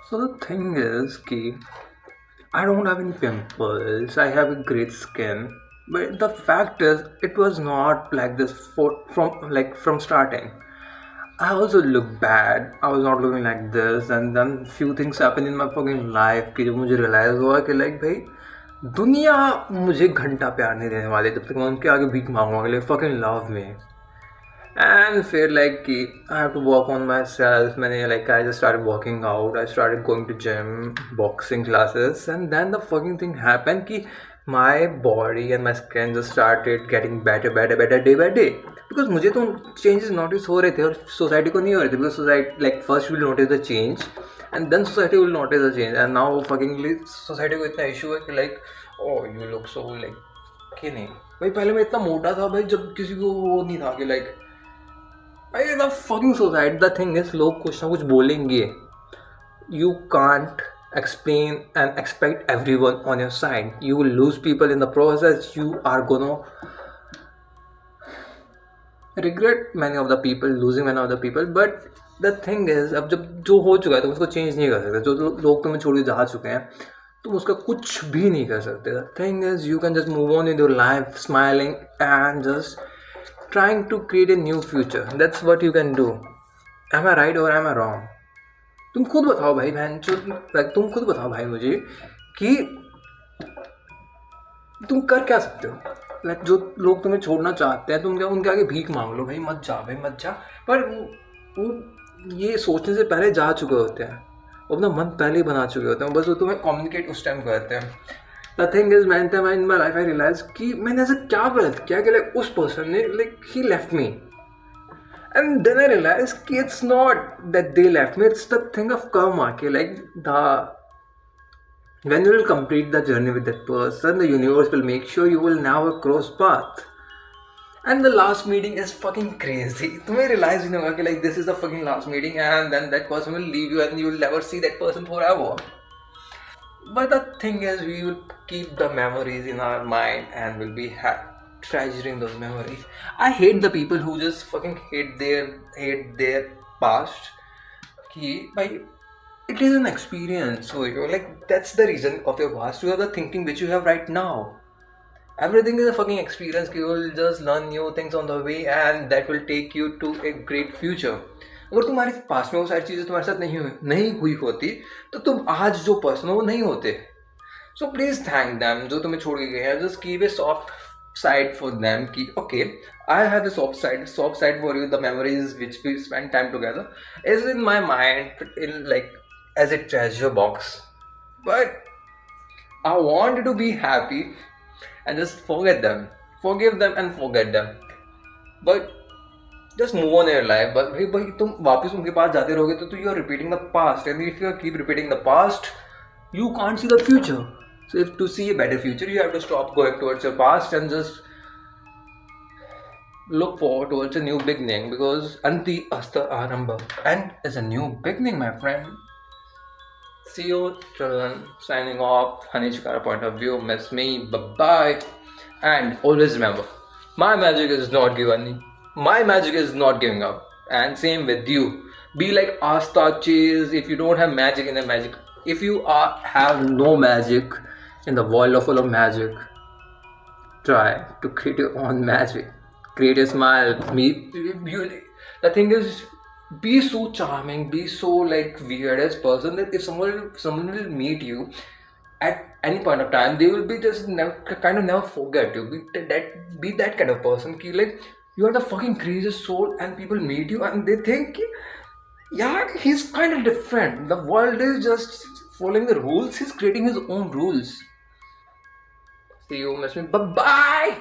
So the thing is, ki I don't have any pimples. I have a great skin. But the fact is, it was not like this from starting. I also look bad. I was not looking like this, and then few things happened in my fucking life कि जब मुझे realize हुआ कि like भाई दुनिया मुझे घंटा प्यार नहीं देने वाली जब तक मैं उनके आगे भीख मांगूंगा like fucking love me. And feel like I have to work on myself. I just started working out. I started going to gym, boxing classes, and then the fucking thing happened. My body and my skin just started getting better day by day. Because मुझे तो changes notice हो रहे थे और society को नहीं हो रहे थे. Because society like first will notice the change, and then society will notice the change. And now fucking society को इतना issue है कि like oh you look so like कि नहीं भाई पहले मैं इतना मोटा था भाई जब किसी को वो नहीं था कि like the fucking society, the thing is लोग कुछ ना कुछ बोलेंगे. You can't explain and expect everyone on your side. You will lose people in the process. You are gonna regret many of the people, losing many of the people. But the thing is अब जब जो हो चुका है तुम उसको change नहीं कर सकते. जो लोग तुम्हें छोड़ के जा चुके हैं तुम उसका कुछ भी नहीं कर सकते. The thing is you can just move on in your life smiling and just trying to create a new future. That's what you can do. Am I right or am I wrong? तुम खुद बताओ भाई बहन तुम खुद बताओ भाई मुझे कि तुम कर क्या सकते हो. जो लोग तुम्हें छोड़ना चाहते हैं तुम क्या उनके आगे भीख मांग लो भाई मत जा. पर वो ये सोचने से पहले जा चुके होते हैं. वो अपना मन पहले ही बना चुके होते हैं. बस वो तुम्हें कम्युनिकेट उस टाइम करते हैं. द थिंग इज मैं इन माई लाइफ आई रियलाइज कि मैंने ऐसा क्या गलत किया कि लाइक उस पर्सन ने like he left me. And then I realized कि it's not that they left me, it's the thing of karma. When you will complete the journey with that person, the universe will make sure you will never cross path. And the last meeting is fucking crazy. तुम्हें realize नहीं होगा कि like this is the fucking last meeting and then that person will leave you and you will never see that person forever. But the thing is we will keep the memories in our mind and will be treasuring those memories. I hate the people who just fucking hate their past. It is an experience. So you're like that's the reason of your past. You have the thinking which you have right now. Everything is a fucking experience. You will just learn new things on the way and that will take you to a great future. अगर तुम्हारे पास में वो सारी चीज़ें तुम्हारे साथ नहीं हुई होती तो तुम आज जो पर्सन हो वो नहीं होते. सो प्लीज थैंक दैम जो तुम्हें छोड़ के गए हैं. Just keep a soft side for them ki okay I have a soft side for you. The memories which we spend time together is in my mind in like as a treasure box, but I want to be happy and just forgive them and forget them, but just move on in your life. But भाई तुम वापस उनके पास जाते रहोगे तो you are repeating the past, and if you keep repeating the past you can't see the future. So if to see a better future, you have to stop going towards your past and just look forward towards a new beginning, because Anti Asta Aramba and is a new beginning, my friend. See you, children. Signing off. Hunny Chhikara point of view. Miss me. Bye-bye. And always remember, my magic is not given. My magic is not giving up. And same with you. Be like Asta Chase. If you don't have magic in the magic, if you have no magic in the world full of magic, try to create your own magic. Create a smile. The thing is, be so charming, be so like weirdest person that if someone will meet you at any point of time, they will be just never forget you. Be that kind of person. Like you are the fucking craziest soul, and people meet you and they think, yeah, he's kind of different. The world is just following the rules. He's creating his own rules. See you, miss me. Bye bye.